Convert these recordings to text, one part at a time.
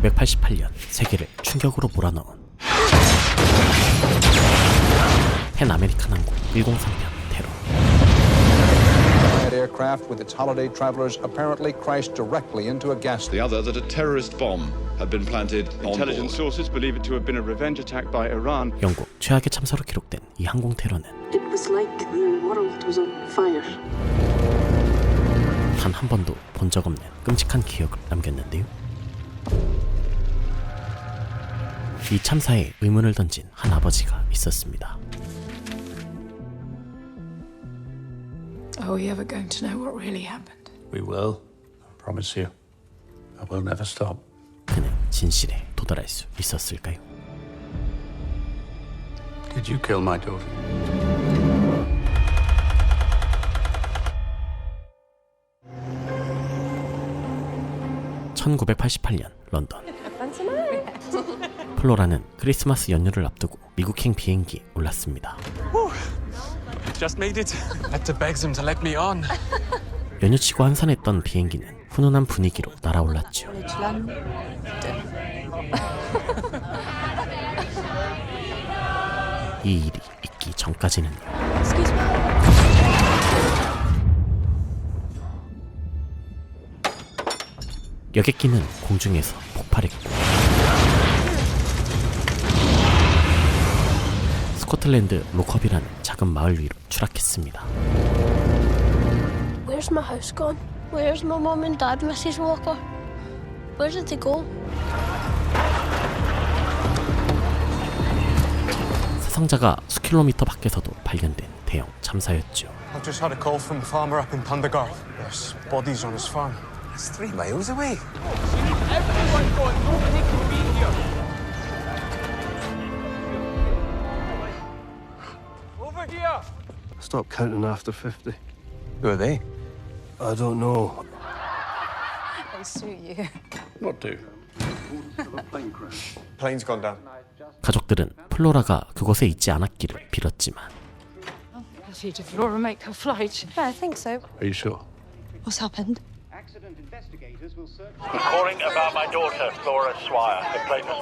1988년 세계를 충격으로 몰아넣은 팬 아메리칸 항공 103편 테러. That aircraft with its holiday travelers apparently crashed directly into a gas The other that a terrorist bomb had been planted on Intelligence board. sources believe it to have been a revenge attack by Iran. 영국 최악의 참사로 기록된 이 항공 테러는 It was like the world was on fire. 단 한 번도 본 적 없는 끔찍한 기억을 남겼는데요. 이 참사에 의문을 던진 한 아버지가 있었습니다. Are we ever going to know what really happened? We will. I promise you. I will never stop. 그는 진실에 도달할 수 있었을까요? Did you kill my daughter? 1988년 런던. 플로라는 크리스마스 연휴를 앞두고 미국행 비행기에 올랐습니다. Just made it. Had to beg them to let me on. 연휴치고 한산했던 비행기는 훈훈한 분위기로 날아올랐죠. 이 일이 있기 전까지는요. 여객기는 공중에서 폭발했고 스코틀랜드 로컵이라는 작은 마을 위로 추락했습니다. Where's my house gone? Where's my mum and dad, Mrs. Walker? Where did they go? 사상자가 수킬로미터 밖에서도 발견된 대형 참사였죠. I've just had a call from the farmer up in Pendergarth. There's bodies on his farm. It's 3 miles away. Everyone thought nobody could be here. Over here. Stop counting after 50. Who are they? I don't know. They suit you. What do? Plane's gone down. 가족들은 플로라가 그곳에 있지 않았기를 빌었지만 Did Flora make her flight? Yeah, I think so. Are you sure? What's happened? Calling about my daughter, Flora Swire.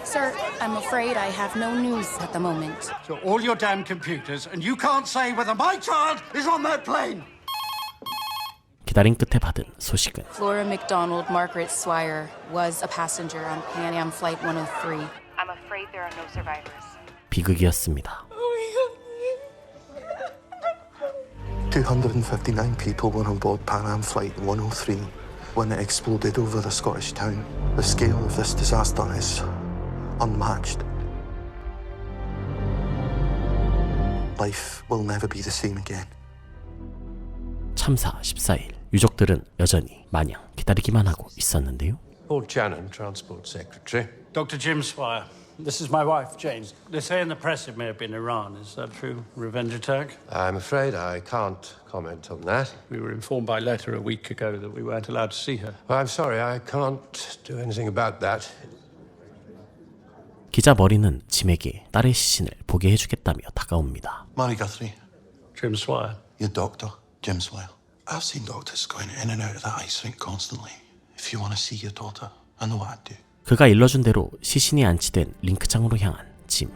Sir, I'm afraid I have no news at the moment. So all your damn computers, and you can't say whether my child is on that plane! 기다림 끝에 받은 소식은 Flora McDonald Margaret Swire was a passenger on Pan Am Flight 103. I'm afraid there are no survivors. 비극이었습니다. 259 people were on board Pan Am Flight 103 when it exploded over a Scottish town. The scale of this disaster is unmatched. Life will never be the same again. 참사 14일, 유족들은 여전히 마냥 기다리기만 하고 있었는데요. Paul Channon, Transport Secretary. Dr. Jim Swire, this is my wife, Jane. They say in the press it may have been Iran. Is that true? Revenge attack? I'm afraid I can't comment on that. We were informed by letter a week ago that we weren't allowed to see her. I'm sorry, I can't do anything about that. 기자 머리는 짐에게 딸의 시신을 보게 해주겠다며 다가옵니다. Mary Guthrie, Jim Swire. your doctor, Jim Swire. I've seen doctors going in and out of that ice rink constantly. If you want to see your daughter, I know what I'd do. 그가 일러준 대로 시신이 안치된 링크장으로 향한 짐.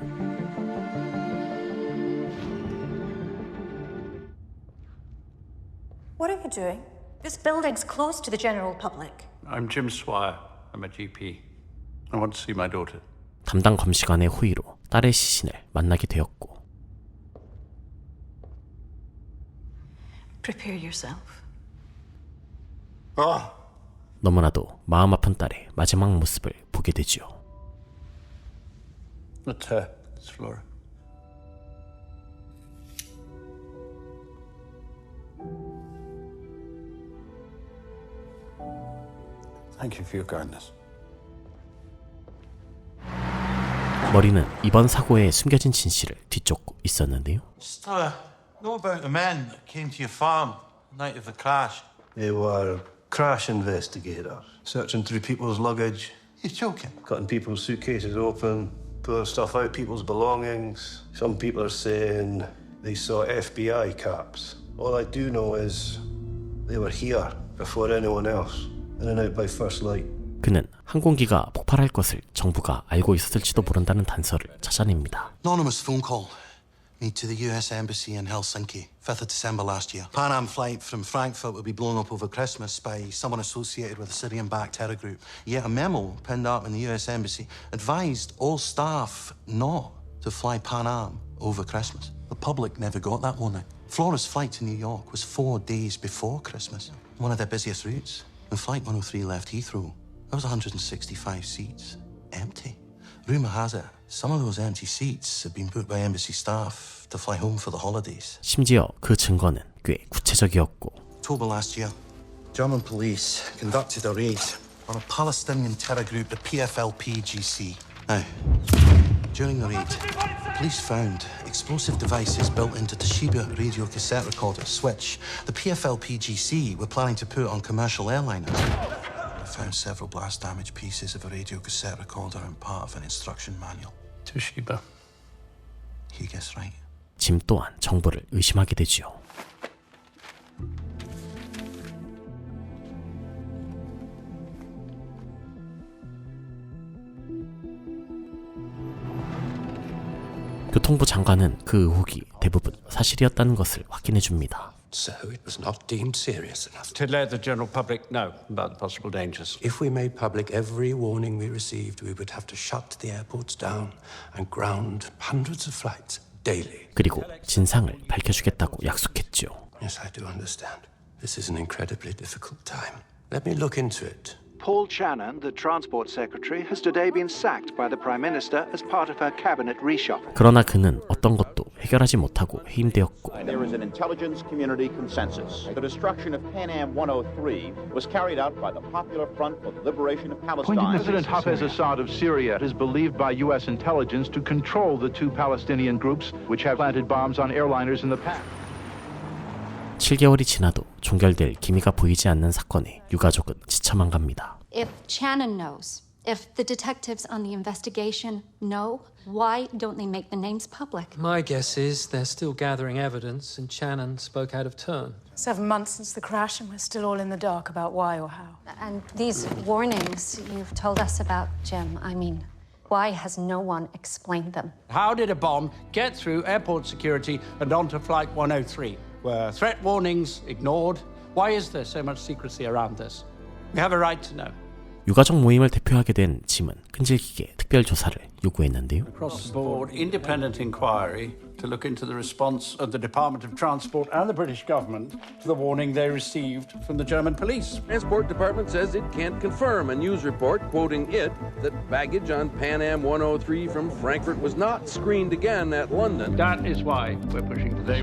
What are you doing? This building's closed to the general public. I'm Jim Swire. I'm a GP. I want to see my daughter. 담당 검시관의 호의로 딸의 시신을 만나게 되었고 Prepare yourself. 너무나도 마음 아픈 딸의 마지막 모습을 보게 되죠. That's her. It's Flora. Thank you for your kindness. 머리는 이번 사고에 숨겨진 진실을 뒤쫓고 있었는데요. Know about the men that came to your farm the night of the crash? They were crash investigators, searching through people's luggage. You're joking. Cutting people's suitcases open, pulling stuff out people's belongings. Some people are saying they saw FBI caps. All I do know is they were here before anyone else, in and out by first light. 그는 항공기가 폭발할 것을 정부가 알고 있었을지도 모른다는 단서를 찾아냅니다. Anonymous phone call made to the US Embassy in Helsinki, 5th of December last year. Pan Am flight from Frankfurt will be blown up over Christmas by someone associated with a Syrian-backed terror group. Yet a memo pinned up in the US Embassy advised all staff not to fly Pan Am over Christmas. The public never got that warning. Flora's flight to New York was 4 days before Christmas, one of their busiest routes. When Flight 103 left Heathrow, there was 165 seats empty. Rumour has it, some of those empty seats have been booked by embassy staff to fly home for the holidays. 심지어 그 증거는 꽤 구체적이었고 October last year, German police conducted a raid on a Palestinian terror group, the PFLP-GC. Now, during the raid, police found explosive devices built into Toshiba radio cassette recorders, which the PFLP-GC were planning to put on commercial airliners. They found several blast-damaged pieces of a radio cassette recorder and part of an instruction manual. Toshiba. He guessed right. 짐 또한 정부를 의심하게 되지요. 교통부 장관은 그 의혹이 대부분 사실이었다는 것을 확인해 줍니다. So it was not deemed serious enough To let the general public know about the possible dangers. If we made public every warning we received, we would have to shut the airports down and ground hundreds of flights daily. 그리고 진상을 밝혀주겠다고 약속했죠. Yes, I do understand. This is an incredibly difficult time. Let me look into it. Paul Channon, the Transport Secretary, has today been sacked by the Prime Minister as part of her cabinet reshuffle. 그러나 그는 어떤 것도 해결하지 못하고 해임되었고 There is an intelligence community consensus. The destruction of Pan Am 103 was carried out by the Popular Front for the Liberation of Palestine. President Hafez Assad of Syria is believed by U.S. intelligence to control the two Palestinian groups which have planted bombs on airliners in the past. 7개월이 지나도 종결될 기미가 보이지 않는 사건에 유가족은 지쳐만 갑니다. If Channon knows, if the detectives on the investigation know, why don't they make the names public? My guess is they're still gathering evidence and Channon spoke out of turn. 7 months since the crash and we're still all in the dark about why or how. And these warnings you've told us about, Jim, I mean, why has no one explained them? How did a bomb get through airport security and onto Flight 103? Were threat warnings ignored? Why is there so much secrecy around this? We have a right to know. 유가족 모임을 대표하게 된 짐은 끈질기게 특별 조사를 요구했는데요. Across the board, independent inquiry to look into the response of the Department of Transport and the British government to the warning they received from the German police. Transport Department says it can't confirm a news report quoting it that baggage on Pan Am 103 from Frankfurt was not screened again at London. That is why we're pushing today.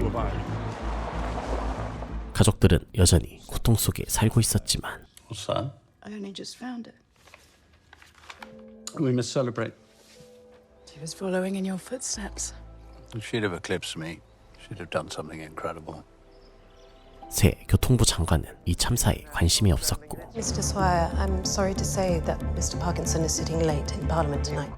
가족들은 여전히 고통 속에 살고 있었지만 What's that? I only just found it. We must celebrate. She was following in your footsteps. She'd have eclipsed me. She'd have done something incredible. 새 교통부 장관은 이 참사에 관심이 없었고 Mr. Swire, I'm sorry to say that Mr. Parkinson is sitting late in Parliament tonight.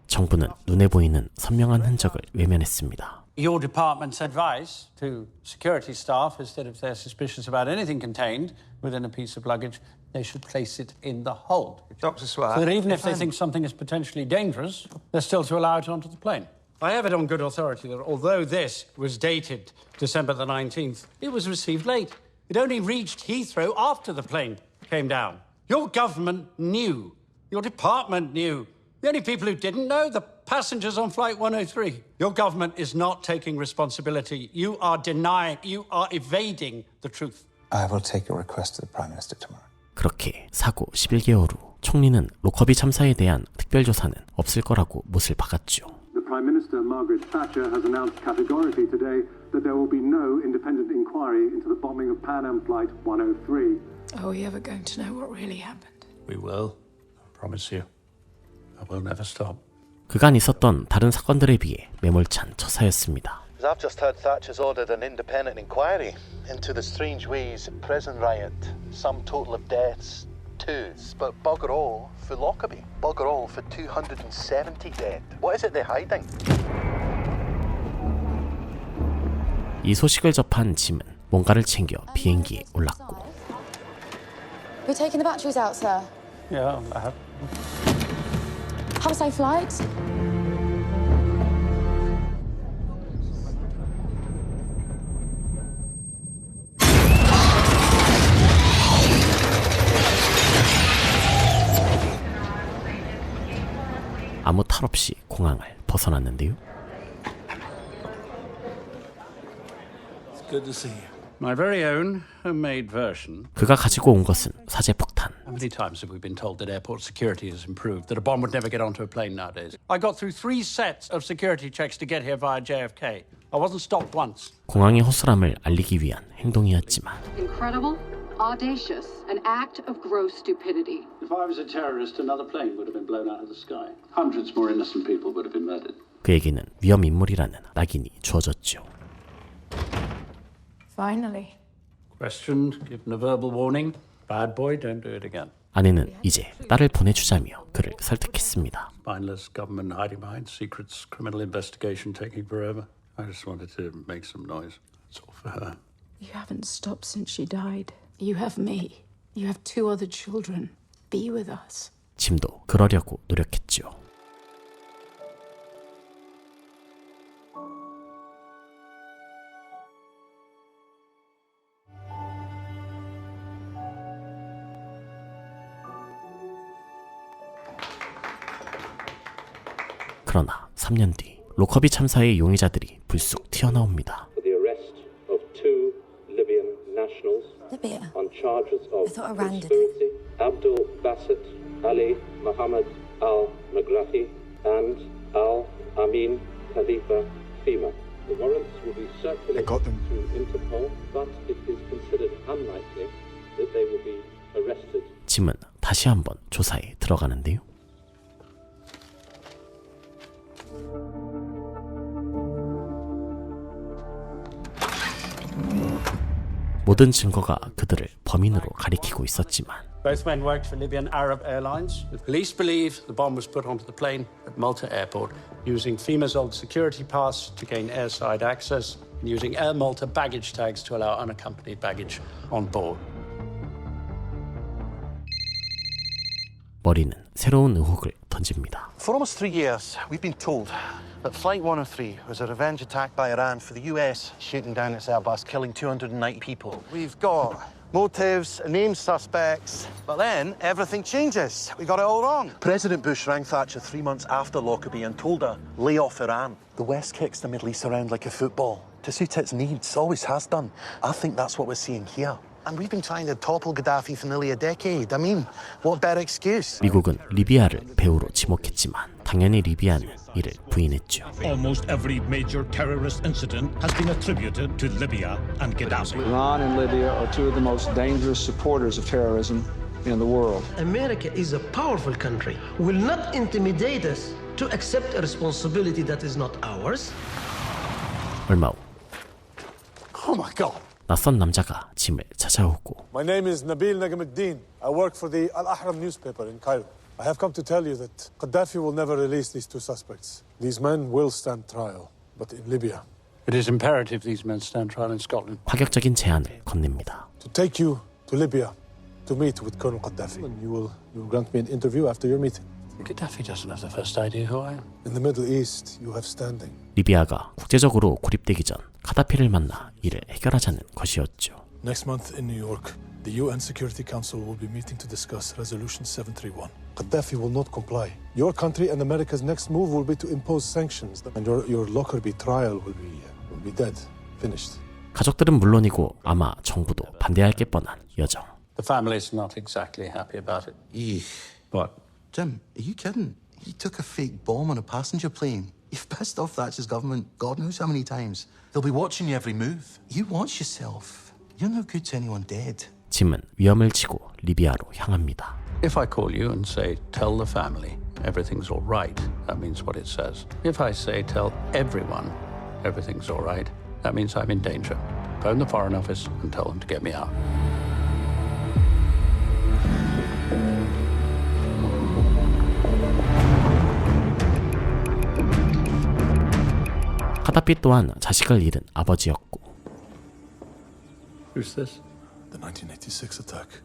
정부는 눈에 보이는 선명한 흔적을 외면했습니다. Your department's advice to security staff is that if they're suspicious about anything contained within a piece of luggage, they should place it in the hold. Dr. Swire. So that even if they think something is potentially dangerous, they're still to allow it onto the plane. I have it on good authority that although this was dated December the 19th, it was received late. It only reached Heathrow after the plane came down. Your government knew. Your department knew. The only people who didn't know, the passengers on Flight 103. Your government is not taking responsibility. You are denying, you are evading the truth. I will take a request to the Prime Minister tomorrow. 그렇게 사고 11개월 후 총리는 로커비 참사에 대한 특별조사는 없을 거라고 못을 박았죠. The Prime Minister, Margaret Thatcher, has announced categorically today that there will be no independent inquiry into the bombing of Pan Am Flight 103. Are we ever going to know what really happened? We will. I promise you. I will never stop. 그간 있었던 다른 사건들에 비해 매몰찬 처사였습니다. I've just heard Thatcher's ordered an independent inquiry into the strange ways prison riot. Some total of deaths, 2. But bugger all for Lockerbie. Bugger all for 270 dead. What is it they're hiding? 이 소식을 접한 짐은 뭔가를 챙겨 비행기에 올랐고 We're taking the batteries out, sir. Yeah, I have. Have a safe flight. 아무 탈 없이 공항을 벗어났는데요. It's good to see you. My very own homemade version. 그가 가지고 온 것은 사제 폭탄. How many times have we been told that airport security has improved, that a bomb would never get onto a plane nowadays? I got through 3 sets of security checks to get here via JFK. I wasn't stopped once. 공항의 허술함을 알리기 위한 행동이었지만 Incredible, audacious, an act of gross stupidity. If I was a terrorist, another plane would have been blown out of the sky. Hundreds more innocent people would have been murdered. 그에게는 위험 인물이라는 낙인이 주어졌죠. Finally. Questioned, given a verbal warning. Bad boy, don't do it again. 아내는 이제 딸을 보내주자며 그를 설득했습니다. Mindless government hiding behind secrets, criminal investigation taking forever. I just wanted to make some noise. That's all for her. You haven't stopped since she died. You have me. You have 2 other children. Be with us. 짐도 그러려고 노력했죠. 그러나 3년 뒤 로커비 참사의 용의자들이 불쑥 튀어나옵니다. For the arrest of 2 Libyan nationals Libya? on charges of I thought Iran did conspiracy, Abdul Basit Ali Mohammed al-Magrahi and Al-Amin Khalifa Fima. The warrants will be circulated through Interpol, but it is considered unlikely that they will be arrested. 짐은 다시 한번 조사에 들어가는데요. 모든 증거가 그들을 범인으로 가리키고 있었지만 Both men worked for Libyan Arab Airlines. The police believe the bomb was put onto the plane at Malta Airport using FEMA's old security pass to gain airside access and using Air Malta baggage tags to allow unaccompanied baggage on board. 머리는 새로운 의혹을 던집니다. For almost 3 years, we've been told that Flight 103 was a revenge attack by Iran for the US shooting down its Airbus, killing 290 people. We've got motives, named suspects, but then everything changes. We got it all wrong. President Bush rang Thatcher 3 months after Lockerbie and told her, lay off Iran. The West kicks the Middle East around like a football to suit its needs, always has done. I think that's what we're seeing here. And we've been trying to topple Gaddafi for nearly a decade. I mean, what better excuse? 미국은 리비아를 배후로 지목했지만 당연히 리비아는 이를 부인했죠. Almost every major terrorist incident has been attributed to Libya and Gaddafi. Iran and Libya are 2 of the most dangerous supporters of terrorism in the world. America is a powerful country. Will not intimidate us to accept a responsibility that is not ours. 얼마 후 Oh my God. 낯선 남자가 짐을 찾아오고 My name is Nabil Nagamuddin. I work for the Al-Ahram newspaper in Cairo. I have come to tell you that Gaddafi will never release these 2 suspects. These men will stand trial, but in Libya. It is imperative these men stand trial in Scotland. 파격적인 제안을 건넵니다. To take you to Libya to meet with Colonel Gaddafi. And you will grant me an interview after your meeting. Gaddafi doesn't have the first idea who I am. In the Middle East, you have standing. 리비아가 국제적으로 고립되기 전 카다피를 만나 이를 해결하자는 것이었죠. Next month in New York, the UN Security Council will be meeting to discuss Resolution 731. Gaddafi will not comply. Your country and America's next move will be to impose sanctions, and your Lockerbie trial will be dead, finished. 가족들은 물론이고 아마 정부도 반대할 게 뻔한 여정. The family's not exactly happy about it. What? Jim, are you kidding? You took a fake bomb on a passenger plane. You've pissed off Thatcher's government God knows how many times. They'll be watching you every move. You watch yourself. You're no good to anyone dead. 짐은 위험을 지고 리비아로 향합니다. If I call you and say, tell the family everything's all right, that means what it says. If I say, tell everyone everything's all right, that means I'm in danger. Phone the Foreign Office and tell them to get me out. 카다피 또한 자식을 잃은 아버지였고 Who's this? The 1986 attack,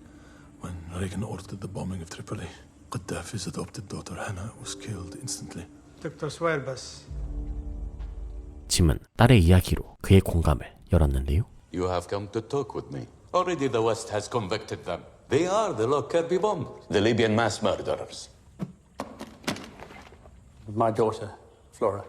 when Reagan ordered the bombing of Tripoli. Gaddafi's adopted daughter Hannah was killed instantly. Dr. Swerbas. 짐은 딸의 이야기로 그의 공감을 열었는데요. You have come to talk with me. Already the West has convicted them. They are the Lockerbie bombers, the Libyan mass murderers. My daughter, Flora.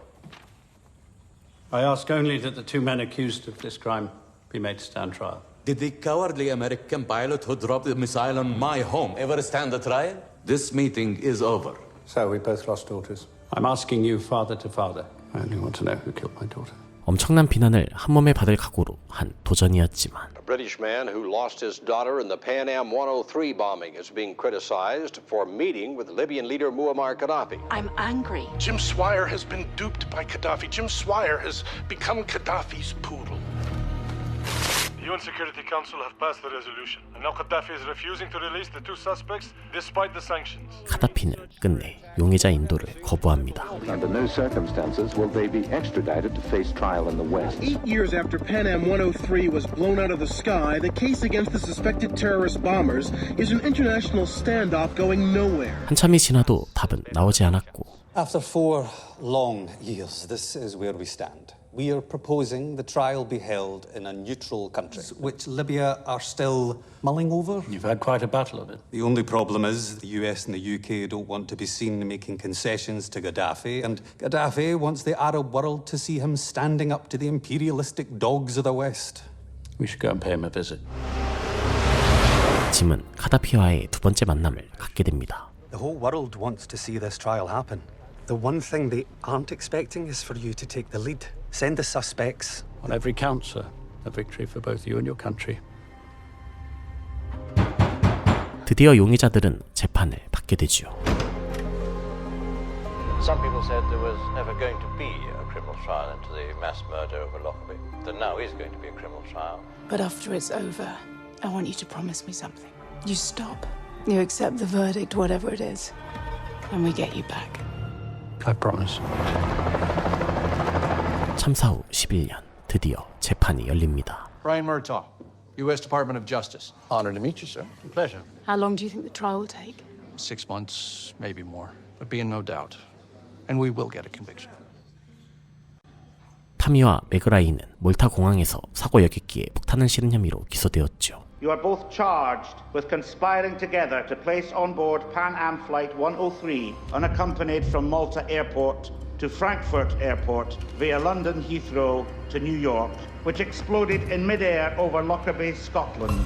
I ask only that the two men accused of this crime be made to stand trial. Did the cowardly American pilot who dropped the missile on my home ever stand the trial? This meeting is over. So we both lost daughters. I'm asking you father to father. I only want to know who killed my daughter. 엄청난 비난을 한몸에 받을 각오로 한 도전이었지만 A British man who lost his daughter in the Pan Am 103 bombing is being criticized for meeting with Libyan leader Muammar Gaddafi. I'm angry. Jim Swire has been duped by Gaddafi. Jim Swire has become Gaddafi's poodle. The UN Security Council have passed the resolution, and now Gaddafi is refusing to release the two suspects despite the sanctions. 카다피는 끝내 용의자 인도를 거부합니다. Under no circumstances will they be extradited to face trial in the West. 8 years after Pan Am 103 was blown out of the sky, the case against the suspected terrorist bombers is an international standoff going nowhere. 한참이 지나도 답은 나오지 않았고 After 4 long years, this is where we stand. We are proposing the trial be held in a neutral country, which Libya are still mulling over. You've had quite a battle of it. The only problem is the US and the UK don't want to be seen making concessions to Gaddafi, and Gaddafi wants the Arab world to see him standing up to the imperialistic dogs of the West. We should go and pay him a visit. 짐은 카다피와의 두 번째 만남을 갖게 됩니다. The whole world wants to see this trial happen. The one thing they aren't expecting is for you to take the lead. Send the suspects. On every count, sir. A victory for both you and your country. 드디어 용의자들은 재판을 받게 되지요. Some people said there was never going to be a criminal trial into the mass murder of Lockerbie. There now is going to be a criminal trial. But after it's over, I want you to promise me something. You stop. You accept the verdict, whatever it is, and we get you back. I promise. 참사 후 11년 드디어 재판이 열립니다. Brian Murtaugh, U.S. Department of Justice. Honored to meet you, sir. Pleasure. How long do you think the trial will take? 6 months, maybe more. But be in no doubt. And we will get a conviction. 타미와 맥라이는 몰타 공항에서 사고 여객기에 폭탄을 실은 혐의로 기소되었죠. You are both charged with conspiring together to place on board Pan Am Flight 103, unaccompanied from Malta Airport to Frankfurt Airport via London Heathrow to New York, which exploded in mid-air over Lockerbie, Scotland.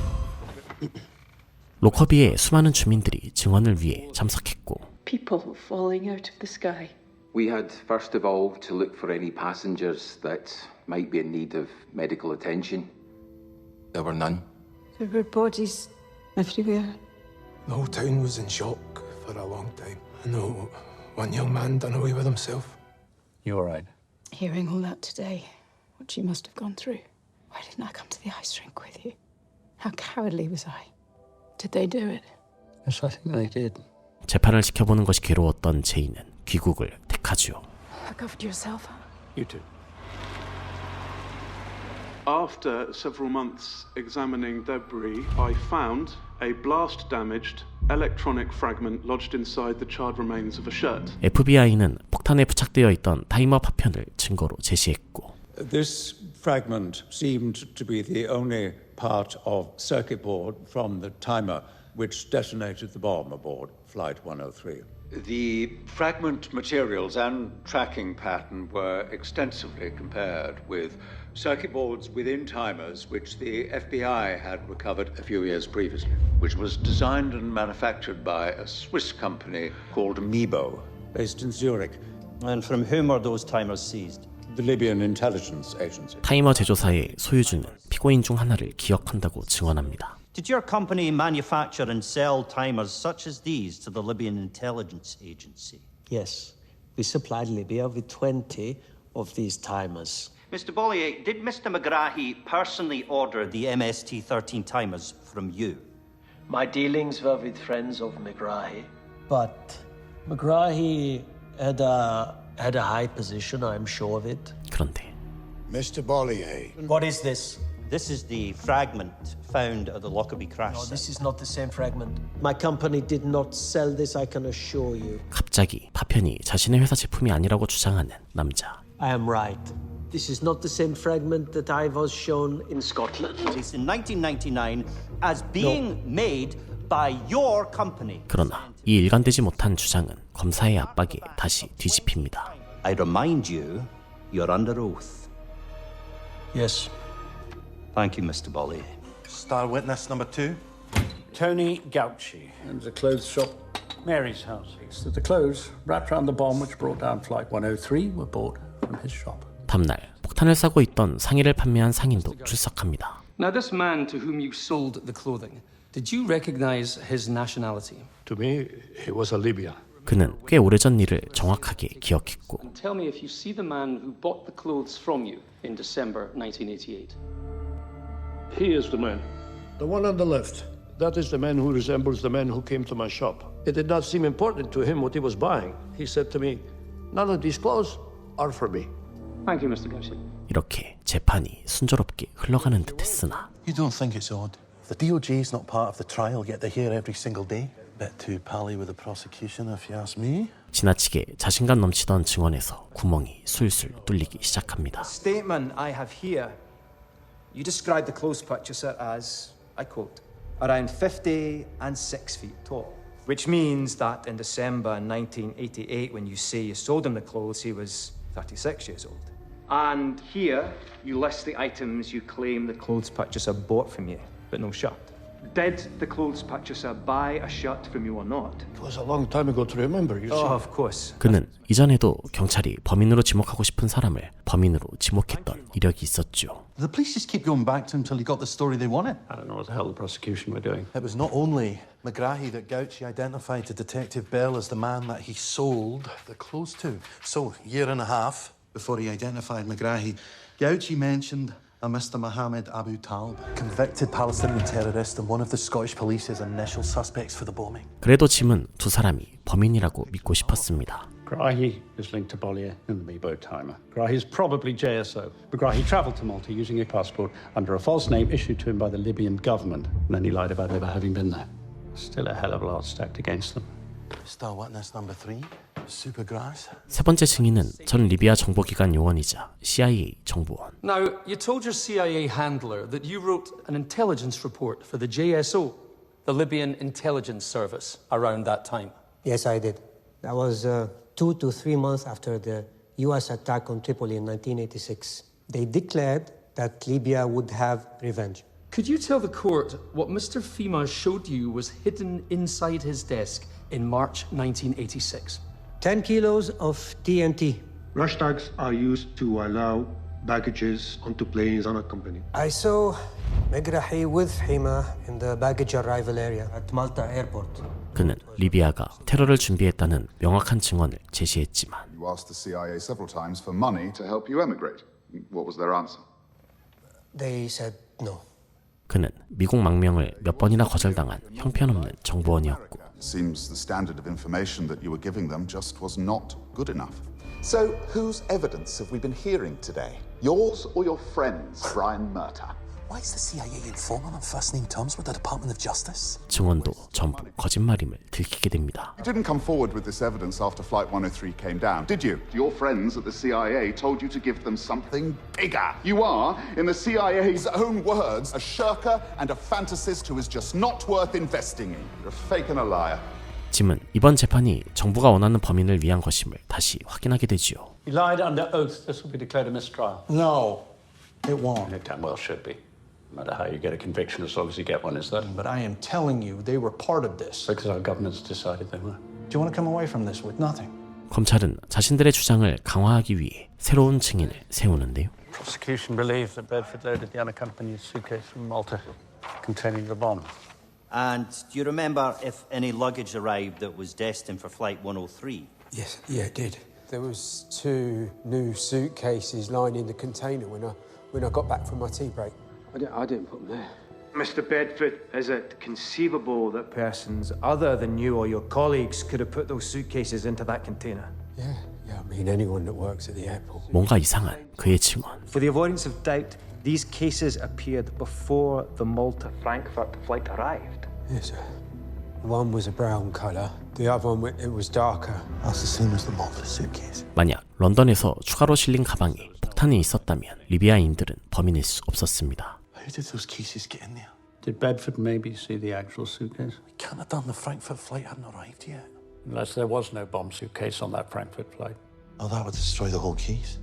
로커비의 수많은 주민들이 증언을 위해 참석했고 People falling out of the sky. We had first evolved to look for any passengers that might be in need of medical attention. There were none. There were bodies everywhere. The whole town was in shock for a long time. I know one young man done away with himself. You all right? Hearing all that today, what you must have gone through. Why didn't I come to the ice rink with you? How cowardly was I? Did they do it? Yes, I think they did. 재판을 지켜보는 것이 괴로웠던 제이는 귀국을 택하죠. Look after yourself. You too. After several months examining debris, I found a blast-damaged electronic fragment lodged inside the charred remains of a shirt. FBI는 폭탄에 부착되어 있던 타이머 파편을 증거로 제시했고 This fragment seemed to be the only part of circuit board from the timer which detonated the bomb aboard Flight 103. The fragment materials and tracking pattern were extensively compared with circuit boards within timers which the FBI had recovered a few years previously, which was designed and manufactured by a Swiss company called Mebo, based in Zurich. And from whom were those timers seized? The Libyan intelligence agency. 타이머 제조사의 소유주는 피고인 중 하나를 기억한다고 증언합니다. Did your company manufacture and sell timers such as these to the Libyan intelligence agency? Yes, we supplied Libya with 20 of these timers. Mr. Bollier, did Mr. McGrahy personally order the MST-13 timers from you? My dealings were with friends of McGrahy. But McGrahy had a high position, I'm sure of it. 그런데 Mr. Bollier. What is this? This is the fragment found at the Lockerbie crash No, site. this is not the same fragment. My company did not sell this, I can assure you. 갑자기 파편이 자신의 회사 제품이 아니라고 주장하는 남자. I am right. This is not the same fragment that I was shown in Scotland. Released in 1999 as being made by your company. 그러나 이 일관되지 못한 주장은 검사의 압박에 다시 뒤집힙니다. I remind you, you're under oath. Yes. Thank you, Mr. Bollier. Star witness number 2. Tony Gauci. And the clothes shop, Mary's house. So the clothes wrapped around the bomb which brought down Flight 103 were bought from his shop. 다음날 폭탄을 싸고 있던 상의를 판매한 상인도 출석합니다. Now, this man to whom you sold the clothing, did you recognize his nationality? To me, he was a Libyan. 그는 꽤 오래전 일을 정확하게 기억했고 Tell me if you see the man who bought the clothes from you in December 1988. He is the man. The one on the left. That is the man who resembles the man who came to my shop. It did not seem important to him what he was buying. He said to me, none of these clothes are for me. Thank you, Mr. Gauci. 이렇게 재판이 순조롭게 흘러가는 듯했으나 You don't think it's odd? The DOJ's not part of the trial, yet they're here every single day. Bit too pally with the prosecution, if you ask me. 지나치게 자신감 넘치던 증언에서 구멍이 술술 뚫리기 시작합니다. Statement I have here. You describe the clothes purchaser as, I quote, around 50 and 6 feet tall, which means that in December 1988, when you say you sold him the clothes, he was 36 years old. And here, you list the items you claim the clothes purchaser bought from you, but no shirt. Did the clothes purchaser buy a shirt from you or not? It was a long time ago to remember, you see. Oh, of course. 그는 이전에도 경찰이 범인으로 지목하고 싶은 사람을 범인으로 지목했던 이력이 있었죠. The police just keep going back to him till he got the story they wanted. I don't know what the hell the prosecution were doing. It was not only McGrahy that Gauci identified to Detective Bell as the man that he sold the clothes to. So, a year and a half before he identified McGrahy, Gauci mentioned a Mr. Mohammed Abu Talib, convicted Palestinian terrorist and one of the Scottish police's initial suspects for the bombing. 그래도 짐은 두 사람이 범인이라고 믿고 싶었습니다. Grahi is linked to Bollier and the Mebo timer. Grahi is probably JSO. Grahi travelled to Malta using a passport under a false name issued to him by the Libyan government, and then he lied about ever having been there. Still a hell of a lot stacked against them. Star witness number 3, Supergrass. 세 번째 증인은 전 리비아 정보기관 요원이자 CIA 정보원. Now, you told your CIA handler that you wrote an intelligence report for the JSO, the Libyan Intelligence Service, around that time. Yes, I did. That was 2 to 3 months after the US attack on Tripoli in 1986. They declared that Libya would have revenge. Could you tell the court what Mr. Fima showed you was hidden inside his desk in March 1986? 10 kilos of TNT. Rush tags are used to allow baggages onto planes unaccompanied. I saw Megrahi with Hima in the baggage arrival area at Malta airport. 그는 리비아가 테러를 준비했다는 명확한 증언을 제시했지만 You asked the CIA several times for money to help you emigrate. What was their answer? They said no. 그는 미국 망명을 몇 번이나 거절당한 형편없는 정보원이었고 It seems the standard of information that you were giving them just was not good enough. So, whose evidence have we been hearing today? Yours or your friend's, Brian Murtagh? Why is the CIA informing on first-name terms with the Department of Justice? 증언도 전부 거짓말임을 들키게 됩니다. You didn't come forward with this evidence after Flight 103 came down, did you? Your friends at the CIA told you to give them something bigger. You are, in the CIA's own words, a shirker and a fantasist who is just not worth investing in. You're a fake and a liar. 짐은 이번 재판이 정부가 원하는 범인을 위한 것임을 다시 확인하게 되지요. He lied under oath. This will be declared a mistrial. No, it won't. It damn well should be. No matter how you get a conviction, as long as you get one, is that? But I am telling you, they were part of this. Because our government's decided they were. Do you want to come away from this with nothing? 검찰은 자신들의 주장을 강화하기 위해 새로운 증인을 세우는데요. Prosecution believes that Bedford loaded the unaccompanied suitcase from Malta containing the bomb. And do you remember if any luggage arrived that was destined for Flight 103? Yes, yeah, it did. There was 2 new suitcases lining the container when I got back from my tea break. I didn't put them there. Mr. Bedford, is it conceivable that persons other than you or your colleagues could have put those suitcases into that container? Yeah, I mean anyone that works at the airport. 뭔가 이상한 그의 증언. For the avoidance of doubt, These cases appeared before the Malta Frankfurt flight arrived. Yes, sir. One was a brown colour. The other one, it was darker. That's the same as the Malta suitcase. 만약 런던에서 추가로 실린 가방에 폭탄이 있었다면 리비아인들은 범인일 수 없었습니다. How did those cases get in there? Did Bedford maybe see the actual suitcase? We can't have done. The Frankfurt flight hadn't arrived yet. Unless there was no bomb suitcase on that Frankfurt flight. Oh, that would destroy the whole case.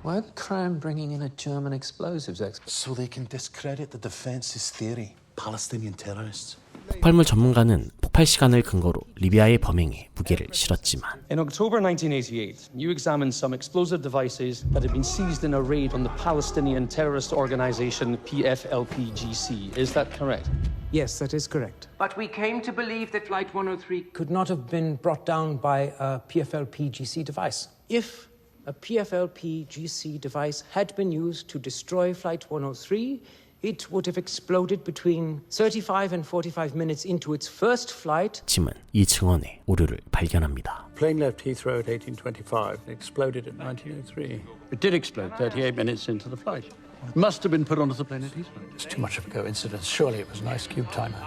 Why are the Crown bringing in a German explosives expert? So they can discredit the defence's theory. Palestinian terrorists. 폭발물 전문가는 폭발 시간을 근거로 리비아의 범행에 무게를 실었지만 In October 1988, you examined some explosive devices that had been seized in a raid on the Palestinian terrorist organization PFLP-GC. Is that correct? Yes, that is correct. But we came to believe that Flight 103 could not have been brought down by a PFLP-GC device. If a PFLP-GC device had been used to destroy Flight 103, it would have exploded between 35 and 45 minutes into its first flight. 짐은 이 증언에 오류를 발견합니다. Plane left Heathrow at 1825. It exploded at 1903. It did explode 38 minutes into the flight. It must have been put onto the plane at Heathrow. It's too much of a coincidence. Surely it was an ice cube timer.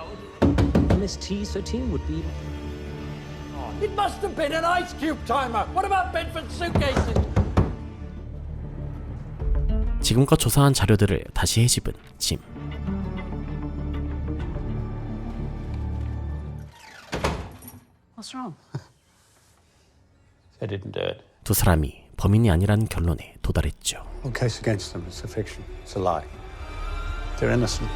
MS-T-13 would be... It must have been an ice cube timer. What about Bedford's suitcases? 지금껏 조사한 자료들을 다시 해집은 짐. What's wrong? They didn't do it. 두 사람이 범인이 아니라는 결론에 도달했죠. The case against them is a fiction. It's a lie. They're innocent.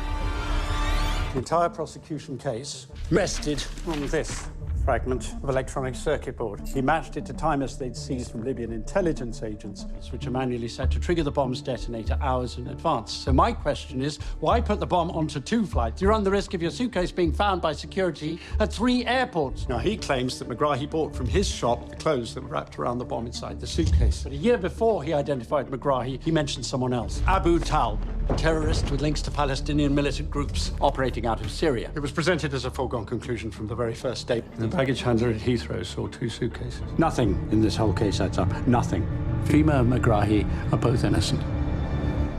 The entire prosecution case rested on this fragment of electronic circuit board. He matched it to timers they'd seized from Libyan intelligence agencies, which are manually set to trigger the bomb's detonator hours in advance. So my question is, why put the bomb onto 2 flights? You run the risk of your suitcase being found by security at 3 airports. Now, he claims that McGrahy bought from his shop the clothes that were wrapped around the bomb inside the suitcase. But a year before he identified McGrahy, he mentioned someone else, Abu Talb, a terrorist with links to Palestinian militant groups operating out of Syria. It was presented as a foregone conclusion from the very first day. The baggage handler at Heathrow saw 2 suitcases. Nothing in this whole case adds up. Nothing. Fima and McGrahy are both innocent.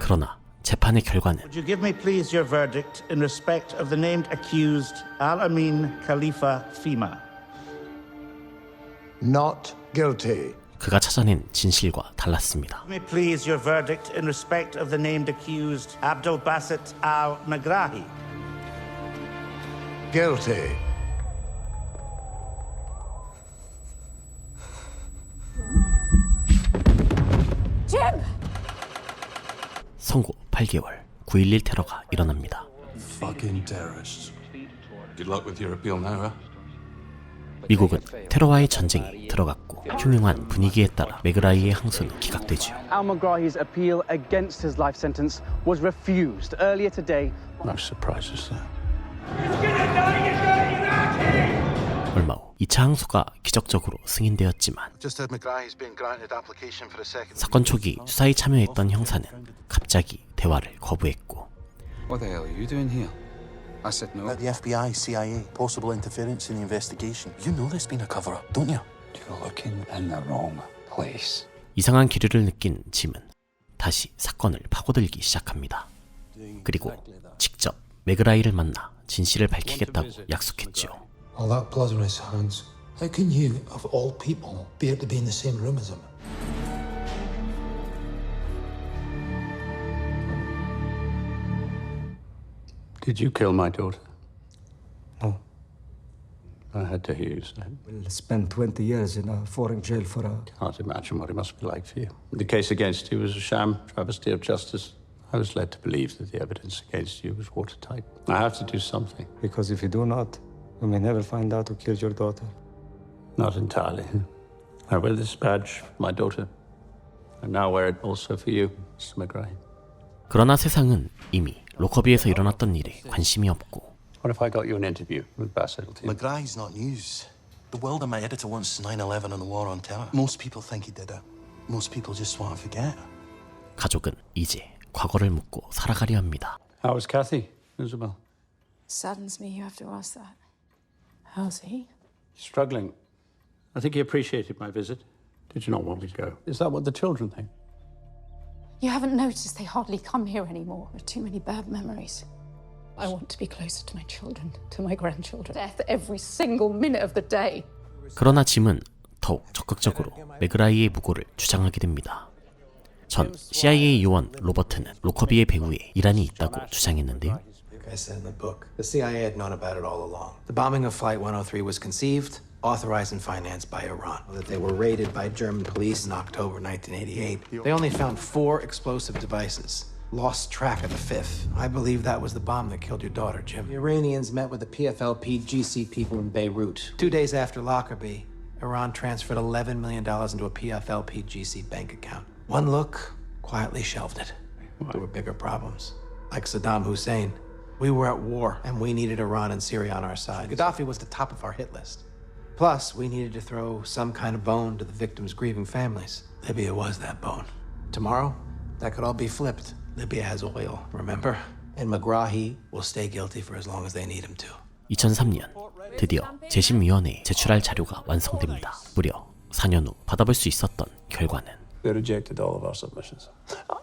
그러나 재판의 결과는 Would you give me please your verdict in respect of the named accused Al-Amin Khalifa Fima? Not guilty. 그가 찾아낸 진실과 달랐습니다. Give me please your verdict in respect of the named accused Abdul Basit Al-Megrahi. Guilty. Jim! 선고 8개월, 9.11 테러가 일어납니다. Fucking terrorists. Good luck with your appeal now, huh? 미국은 테러와의 전쟁이 들어갔고 흉흉한 분위기에 따라 메그라히의 항소는 기각되죠. Al-Megrahi's appeal against his life sentence was refused earlier today. No surprises there. 얼마 후 2차 항소가 기적적으로 승인되었지만 사건 초기 수사에 참여했던 형사는 갑자기 대화를 거부했고 What the hell are you doing here? I said no. The FBI, CIA, possible interference in the investigation. You know there's been a cover-up, don't you? You're looking in the wrong place. 이상한 기류를 느낀 짐은 다시 사건을 파고들기 시작합니다. 그리고 직접 메그라히를 만나 진실을 밝히겠다고 약속했죠. All that blood on his hands. How can you, of all people, bear to be in the same room as him? Did you kill my daughter? No. I had to hear you say it. Well, spent 20 years in a foreign jail for a... Can't imagine what it must be like for you. The case against you was a sham travesty of justice. I was led to believe that the evidence against you was watertight. I have to do something. Because if you do not, you may never find out who killed your daughter. Not entirely. I wear this badge for my daughter. I now wear it also for you, Mr. McGrahy. 그러나 세상은 이미 로커비에서 일어났던 일에 관심이 없고 What if I got you an interview with Bassett? McGrahy's not news. The world of my editor wants 9/11 and the war on terror. Most people think he did it. Most people just want to forget. 가족은 이제 과거를 묻고 살아가려 합니다. How was Kathy, Isabel? Saddens me you have to ask that. How's he? Struggling. I think he appreciated my visit. Did you not want me to go? Is that what the children think? You haven't noticed they hardly come here anymore. There are too many bad memories. I want to be closer to my children, to my grandchildren. Death every single minute of the day. 그러나 짐은 더욱 적극적으로 맥라이의 무고를 주장하게 됩니다. 전 CIA 요원 로버트는 로커비의 배후에 이란이 있다고 주장했는데요. Like I said in the book, the CIA had known about it all along. The bombing of Flight 103 was conceived, authorized and financed by Iran. That they were raided by German police in October 1988. They only found 4 explosive devices. Lost track of the 5th. I believe that was the bomb that killed your daughter, Jim. The Iranians met with the PFLP GC people in Beirut. 2 days after Lockerbie, Iran transferred $11 million into a PFLP GC bank account. One look, quietly shelved it. There were bigger problems. Like Saddam Hussein. We were at war, and we needed Iran and Syria on our side. Gaddafi was the top of our hit list. Plus, we needed to throw some kind of bone to the victims' grieving families. Libya was that bone. Tomorrow, that could all be flipped. Libya has oil, remember? And Megrahi will stay guilty for as long as they need him to. 2003년 드디어 재심위원회에 제출할 자료가 완성됩니다. 무려 4년 후 받아볼 수 있었던 결과는 They rejected all of our submissions,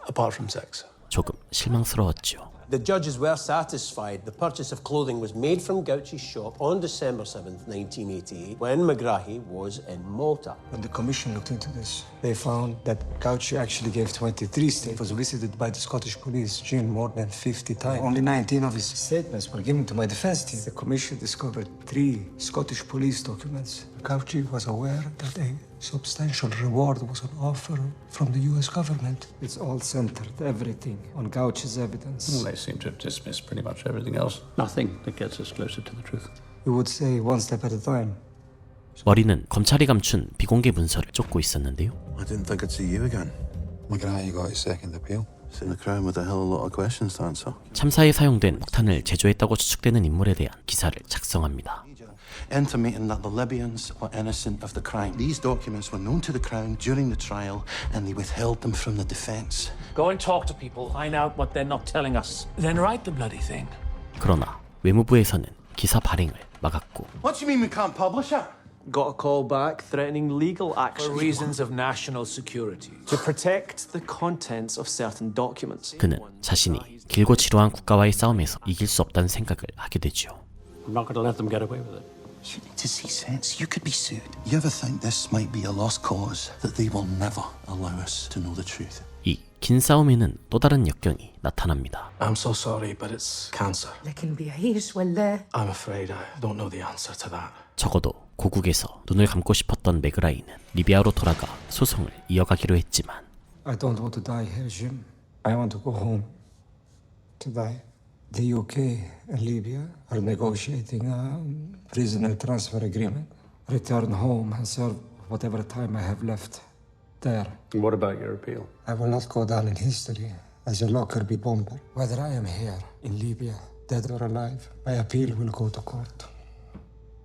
apart from 6. 조금 실망스러웠죠. The judges were satisfied the purchase of clothing was made from Gauchi's shop on December 7th, 1988, when Megrahi was in Malta. When the commission looked into this, they found that Gauchi actually gave 23 statements. Was visited by the Scottish police, Jim, more than 50 times. Only 19 of his statements were given to my defense team. The commission discovered 3 Scottish police documents. Gauchi was aware that a substantial reward was on offer from the US government. It's all centered, everything, on Gauchi's evidence. Well, they seem to have dismissed pretty much everything else. Nothing that gets us closer to the truth. We would say one step at a time. 머리는 검찰이 감춘 비공개 문서를 쫓고 있었는데요. I didn't think I'd see you again. McGrahy got his second appeal. Sit in the crown with a hell of a lot of questions to answer. 참사에 사용된 폭탄을 제조했다고 추측되는 인물에 대한 기사를 작성합니다. Intimating that the Libyans were innocent of the crime. These documents were known to the Crown during the trial, and they withheld them from the defence. Go and talk to people, find out what they're not telling us. Then write the bloody thing. 그러나 외무부에서는 기사 발행을 막았고. What do you mean we can't publish it? Got a call back threatening legal action. For reasons of national security. To protect the contents of certain documents. 그는 자신이 길고 지루한 국가와의 싸움에서 이길 수 없다는 생각을 하게 되죠. I'm not going to let them get away with it. You need to see sense. You could be sued. You ever think this might be a lost cause? That they will never allow us to know the truth. 이 긴 싸움에는 또 다른 역경이 나타납니다. I'm so sorry, but it's cancer. لكن بيعيش ولا I'm afraid I don't know the answer to that. 적어도 고국에서 눈을 감고 싶었던 맥라이는 리비아로 돌아가 소송을 이어가기로 했지만 I don't want to die here, Jim. I want to go home to die. The UK and Libya are negotiating a prisoner transfer agreement. Return home and serve whatever time I have left there. And what about your appeal? I will not go down in history as a Lockerbie bomber. Whether I am here in Libya, dead or alive, my appeal will go to court.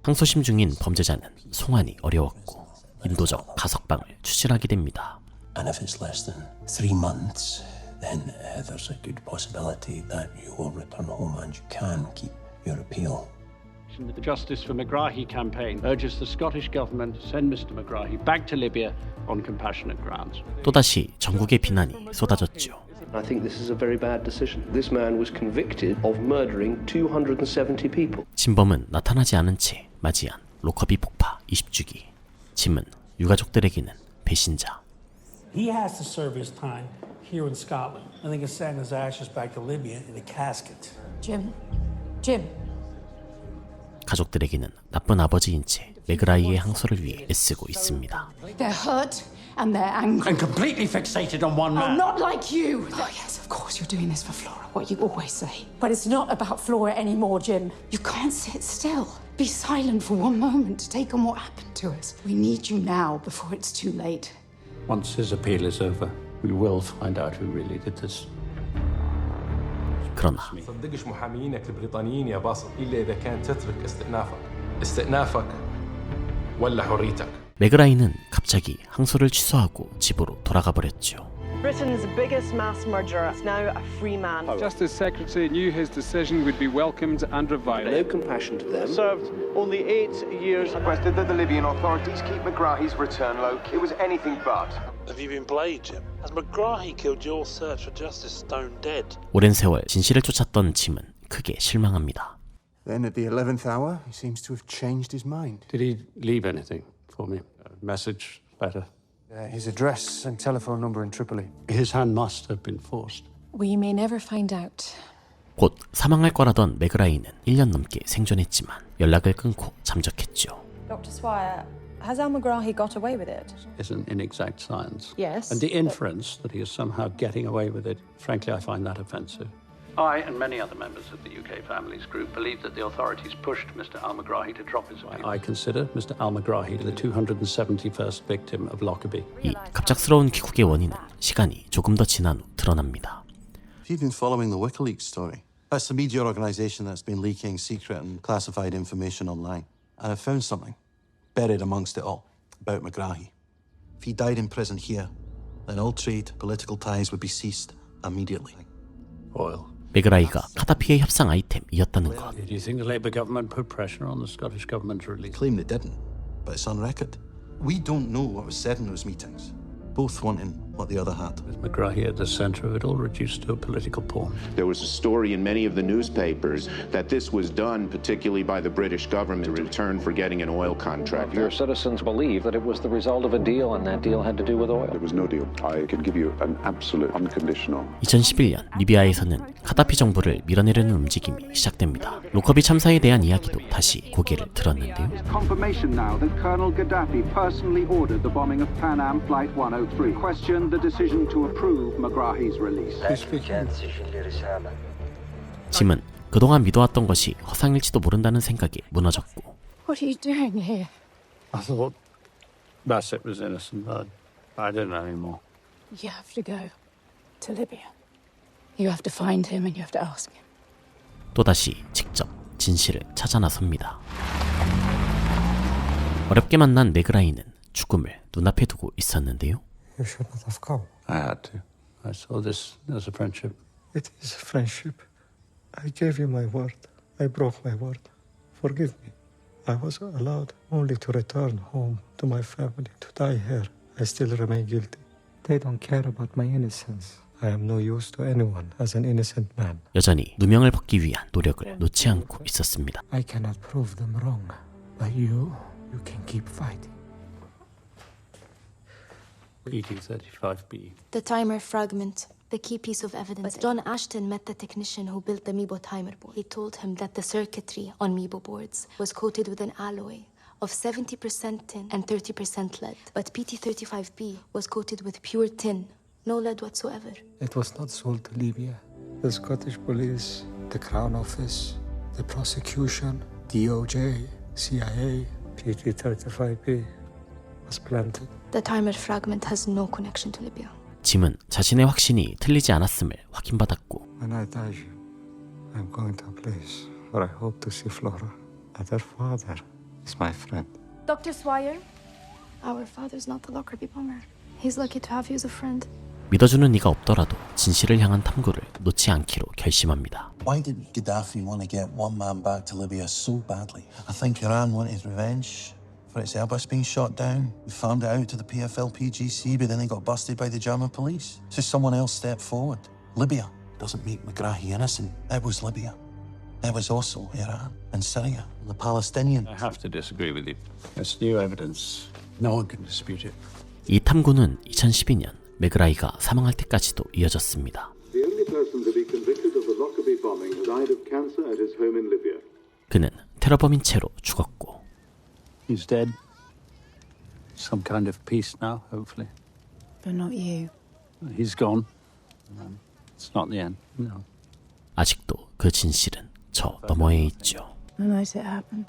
항소심 중인 범죄자는 송환이 어려웠고 인도적 가석방을 추진하게 됩니다. And if it's less than 3 months, then there's a good possibility that you will return home and you can keep your appeal. The Justice for Megrahi campaign urges the Scottish government to send Mr. Megrahi back to Libya on compassionate grounds. 또다시 전국의 비난이 쏟아졌죠. I think this is a very bad decision. This man was convicted of murdering 270 people. 진범은 나타나지 않은 채 맞이한 로커비 폭파 20주기. 짐은 유가족들에게는 배신자. He has to serve his time here in Scotland. I think it's sending his ashes back to Libya in a casket. Jim. 가족들에게는 나쁜 아버지인 채 맥라이의 항소를 위해 애쓰고 있습니다. They're hurt and they're angry. And completely fixated on one man. Oh, not like you. Oh, yes, of course you're doing this for Flora, what you always say. But it's not about Flora anymore, Jim. You can't sit still. Be silent for one moment to take on what happened to us. We need you now before it's too late. Once his appeal is over, we will find out who really did this. 그러나 صدقش محاميينك البريطانيين يا باسل إلا إذا كان تترك استئنافك ولا حريتك. 맥라이는 갑자기 항소를 취소하고 집으로 돌아가 버렸죠. Britain's biggest mass murderer is now a free man. Justice Secretary knew his decision would be welcomed and reviled. No compassion to them. Served only 8 years. Requested that the Libyan authorities keep Megrahi's return low. It was anything but. Have you been played, Jim? Has McGrahy killed your search for justice stone dead? 오랜 세월 진실을 쫓았던 짐은 크게 실망합니다. Then at the 11th hour, he seems to have changed his mind. Did he leave anything for me? A message, letter? His address and telephone number in Tripoli. His hand must have been forced. We may never find out. 곧 사망할 거라던 맥그라이는 1년 넘게 생존했지만 연락을 끊고 잠적했죠. Dr. Swire, has al-Megrahi got away with it? It's an inexact science. Yes. And the inference that he is somehow getting away with it, frankly, I find that offensive. I and many other members of the UK Families Group believe that the authorities pushed Mr. al-Megrahi to drop his appeal. I consider Mr. al-Megrahi the 271st victim of Lockerbie. 이 갑작스러운 귀국의 원인은 시간이 조금 더 지난 후 드러납니다. If you've been following the WikiLeaks story, that's the media organization that's been leaking secret and classified information online. And I found something buried amongst it all about McGrahy. If he died in prison here, then all trade, political ties would be ceased immediately. Oil. 맥그라이가 카다피의 협상 아이템이었다는 것. Do you think the Labour government put pressure on the Scottish government to release? Claim they didn't, but it's on record. We don't know what was said in those meetings, both wanting what the other had. With McGrahy at the centre of it all, reduced to a political pawn. There was a story in many of the newspapers that this was done particularly by the British government in return for getting an oil contract. Your citizens believe that it was the result of a deal and that deal had to do with oil. There was no deal. I can give you an absolute unconditional. 2011년 리비아에서는 카다피 정부를 밀어내려는 움직임이 시작됩니다. 로커비 참사에 대한 이야기도 다시 고개를 들었는데요. Confirmation now that Colonel Gaddafi personally ordered the bombing of Pan Am Flight 103. Question the decision to approve Megrahi's release. 짐은 그동안 믿어왔던 것이 허상일지도 모른다는 생각에 무너졌고. What are you doing here? I thought Bassett was innocent, but I don't know anymore. You have to go to Libya. You have to find him and you have to ask him. 또다시 직접 진실을 찾아 나섭니다. 어렵게 만난 맥그라이는 죽음을 눈앞에 두고 있었는데요. You should not have come. I had to. I saw this as a friendship. It is a friendship. I gave you my word. I broke my word. Forgive me. I was allowed only to return home to my family, to die here. I still remain guilty. They don't care about my innocence. I am no use to anyone as an innocent man. 여전히 누명을 벗기 위한 노력을 놓지 않고 있었습니다. I cannot prove them wrong, but you can keep fighting. PT-35B. The timer fragment, the key piece of evidence. But John Ashton met the technician who built the Meebo timer board. He told him that the circuitry on Meebo boards was coated with an alloy of 70% tin and 30% lead. But PT-35B was coated with pure tin, no lead whatsoever. It was not sold to Libya. The Scottish police, the Crown Office, the prosecution, DOJ, CIA, PT-35B was planted. The timer fragment has no connection to Libya. 짐은 자신의 확신이 틀리지 않았음을 확인받았고. When I die, I'm going to a place where I hope to see Flora. And her father is my friend. Dr. Swire, our father's not the Lockerbie bomber. He's lucky to have you as a friend. 믿어주는 이가 없더라도 진실을 향한 탐구를 놓지 않기로 결심합니다. Why did Gaddafi want to get one man back to Libya so badly? I think Iran wanted revenge for its Airbus being shot down. We farmed it out to the PFLP-GC, but then they got busted by the German police. So someone else stepped forward. Libya doesn't make McGrahy innocent. It was Libya. It was also Iran and Syria and the Palestinians. I have to disagree with you. It's new evidence. No one can dispute it. 이 탐구는 2012년 맥그라이가 사망할 때까지도 이어졌습니다. The only person to be convicted of the Lockerbie bombing died of cancer at his home in Libya. 그는 테러범인 채로 죽었고. He's dead. Some kind of peace now, hopefully. But not you. He's gone. It's not the end, no. 아직도 그 진실은 저 너머에 있죠. The night it happened.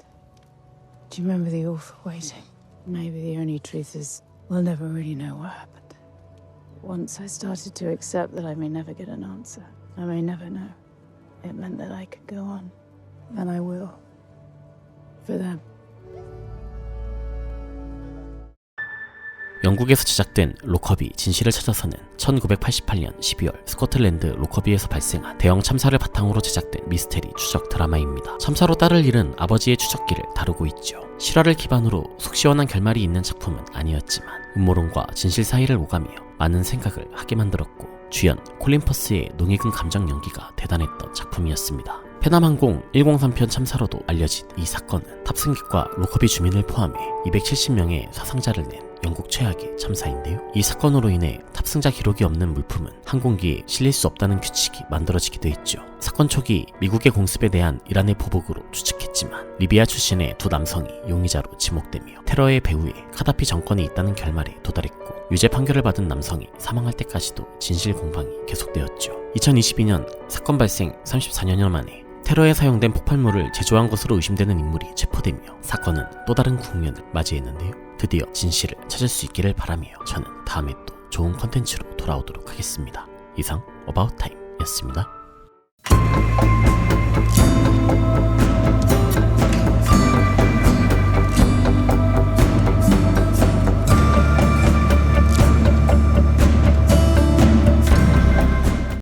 Do you remember the awful waiting? Maybe the only truth is we'll never really know what happened. Once I started to accept that I may never get an answer, I may never know, it meant that I could go on. And I will. For them. 영국에서 제작된 로커비 진실을 찾아서는 1988년 12월 스코틀랜드 로커비에서 발생한 대형 참사를 바탕으로 제작된 미스테리 추적 드라마입니다. 참사로 딸을 잃은 아버지의 추적기를 다루고 있죠. 실화를 기반으로 속 시원한 결말이 있는 작품은 아니었지만 음모론과 진실 사이를 오가며 많은 생각을 하게 만들었고 주연 콜린 퍼스의 농익은 감정 연기가 대단했던 작품이었습니다. 페남항공 103편 참사로도 알려진 이 사건은 탑승객과 로커비 주민을 포함해 270명의 사상자를 낸 영국 최악의 참사인데요. 이 사건으로 인해 탑승자 기록이 없는 물품은 항공기에 실릴 수 없다는 규칙이 만들어지기도 했죠. 사건 초기 미국의 공습에 대한 이란의 보복으로 추측했지만 리비아 출신의 두 남성이 용의자로 지목되며 테러의 배후에 카다피 정권이 있다는 결말에 도달했고 유죄 판결을 받은 남성이 사망할 때까지도 진실 공방이 계속되었죠. 2022년 사건 발생 34년여 만에 테러에 사용된 폭발물을 제조한 것으로 의심되는 인물이 체포되며 사건은 또 다른 국면을 맞이했는데요. 드디어 진실을 찾을 수 있기를 바라며 저는 다음에 또 좋은 컨텐츠로 돌아오도록 하겠습니다. 이상 어바웃타임이었습니다.